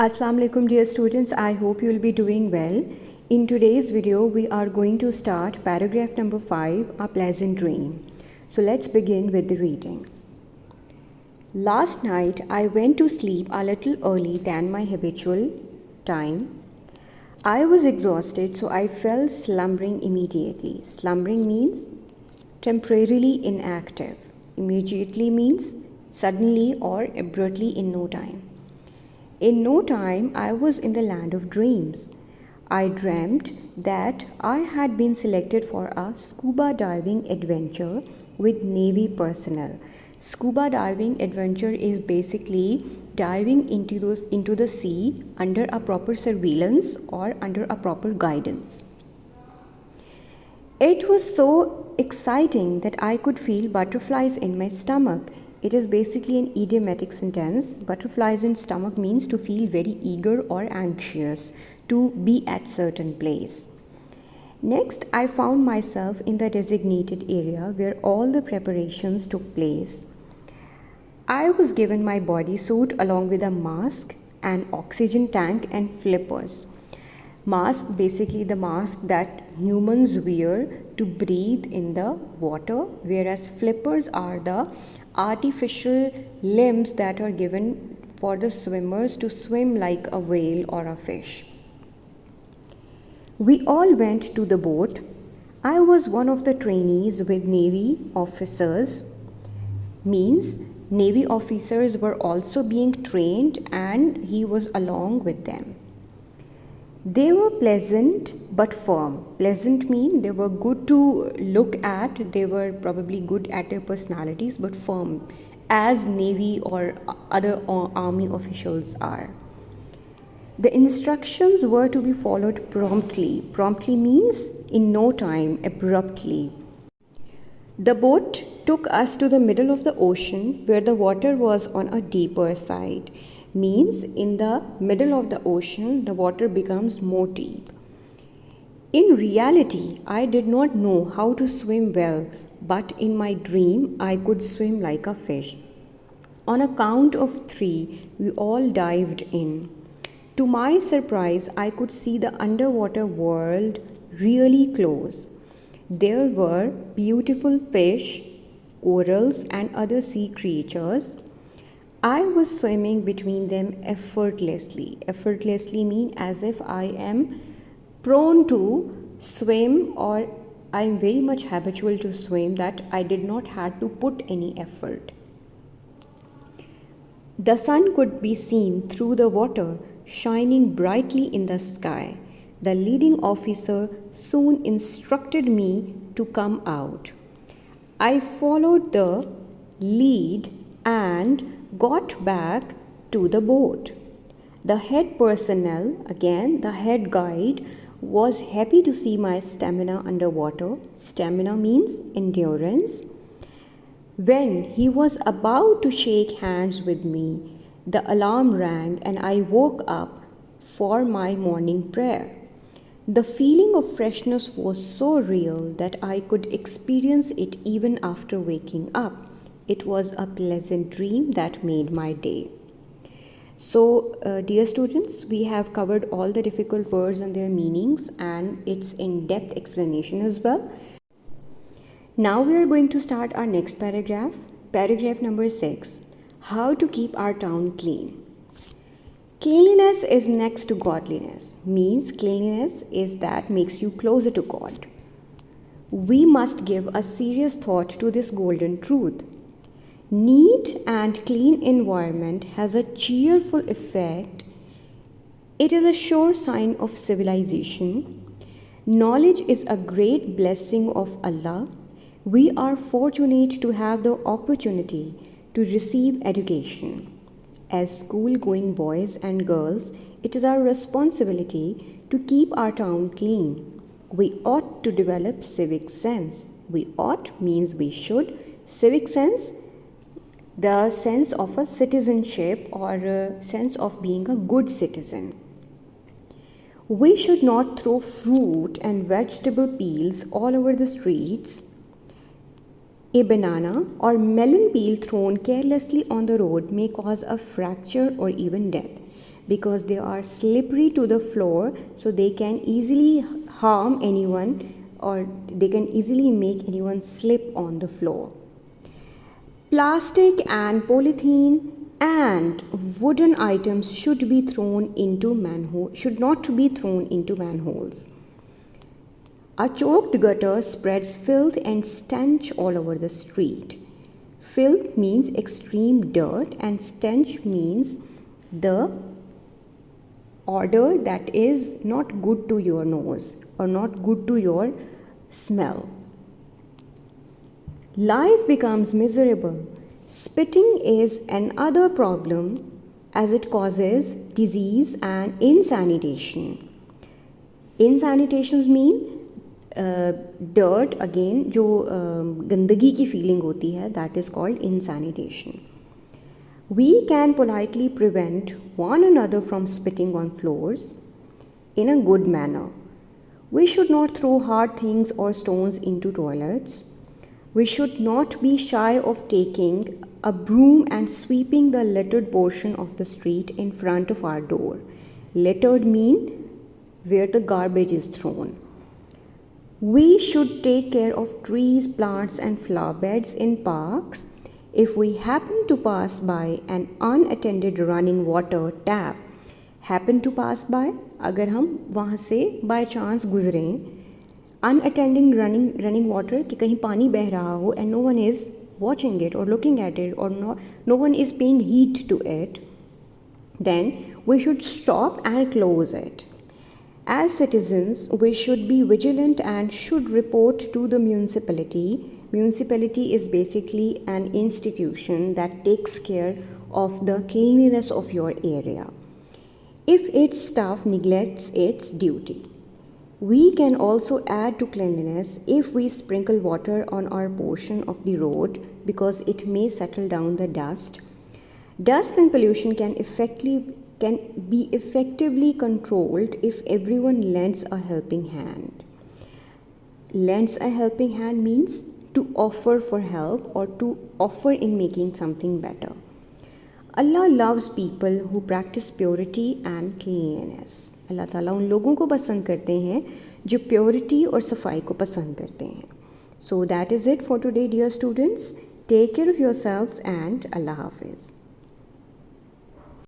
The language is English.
Assalamu alaikum dear students, I hope you will be doing well. In today's video, we are going to start paragraph number 5, A Pleasant Dream. So let's begin with the reading. Last night, I went to sleep a little early than my habitual time. I was exhausted, so I fell slumbering immediately. Slumbering means temporarily inactive. Immediately means suddenly or abruptly in no time. In no time, I was in the land of dreams. I dreamt that I had been selected for a scuba diving adventure with Navy personnel. Scuba diving adventure is basically diving into the sea under a proper surveillance or under a proper guidance. It was so exciting that I could feel butterflies in my stomach. It is basically an idiomatic sentence. Butterflies in stomach means to feel very eager or anxious to be at certain place. Next, I found myself in the designated area where all the preparations took place. I was given my bodysuit along with a mask, an oxygen tank and flippers. Mask, basically the mask that humans wear to breathe in the water, whereas flippers are the artificial limbs that are given for the swimmers to swim like a whale or a fish. We all went to the boat. I was one of the trainees with Navy officers. Means Navy officers were also being trained and he was along with them. They were pleasant but firm. Pleasant mean they were good to look at, they were probably good at their personalities, but firm, as Navy or other army officials are. The instructions were to be followed promptly. Promptly means in no time, abruptly. The boat took us to the middle of the ocean where the water was on a deeper side. Means in the middle of the ocean, the water becomes more deep. In reality, I did not know how to swim well, but in my dream, I could swim like a fish. On a count of 3, we all dived in. To my surprise, I could see the underwater world really close. There were beautiful fish, corals, and other sea creatures. I was swimming between them effortlessly. Effortlessly mean as if I am prone to swim or I am very much habitual to swim, that I did not have to put any effort. The sun could be seen through the water, shining brightly in the sky. The leading officer soon instructed me to come out. I followed the lead and got back to the boat. The head personnel, again the head guide, was happy to see my stamina underwater. Stamina means endurance. When he was about to shake hands with me, the alarm rang and I woke up for my morning prayer. The feeling of freshness was so real that I could experience it even after waking up. It was a pleasant dream that made my day. So, dear students, we have covered all the difficult words and their meanings and its in-depth explanation as well. Now we are going to start our next paragraph. Paragraph number 6. How to keep our town clean. Cleanliness is next to godliness. Means cleanliness is that makes you closer to God. We must give a serious thought to this golden truth. Neat and clean environment has a cheerful effect. It is a sure sign of civilization. Knowledge is a great blessing of Allah. We are fortunate to have the opportunity to receive education. As school-going boys and girls, it is our responsibility to keep our town clean. We ought to develop civic sense. We ought means we should. Civic sense, the sense of a citizenship or a sense of being a good citizen. We should not throw fruit and vegetable peels all over the streets. A banana or melon peel thrown carelessly on the road may cause a fracture or even death. because they are slippery to the floor, so they can easily harm anyone or they can easily make anyone slip on the floor. Plastic and polythene and wooden items should not be thrown into manholes. A choked gutter spreads filth and stench all over the street. Filth means extreme dirt and stench means the odor that is not good to your nose or not good to your smell. Life becomes miserable. Spitting is another problem as it causes disease and insanitation. Insanitation mean dirt again जो गंदगी की feeling होती है, that is called insanitation. We can politely prevent one another from spitting on floors in a good manner. We should not throw hard things or stones into toilets. We should not be shy of taking a broom and sweeping the littered portion of the street in front of our door. Littered mean where the garbage is thrown. We should take care of trees, plants and flower beds in parks. If we happen to pass by an unattended running water tap, अगर हम वहाँ से by chance गुजरें, unattended running water कि कहीं पानी बह रहा हो and no one is watching it or looking at it or no one is paying heed to it, then we should stop and close it. As citizens, we should be vigilant and should report to the municipality. Municipality is basically an institution that takes care of the cleanliness of your area if its staff neglects its duty. We can also add to cleanliness if we sprinkle water on our portion of the road because it may settle down the dust. Dust and pollution can be effectively controlled if everyone lends a helping hand. Lends a helping hand means to offer for help or to offer in making something better. Allah loves people who practice purity and cleanliness. अल्लाह ताला उन लोगों को पसंद करते हैं जो purity और सफाई को पसंद करते हैं. So that is it for today, dear students. Take care of yourselves and Allah Hafiz.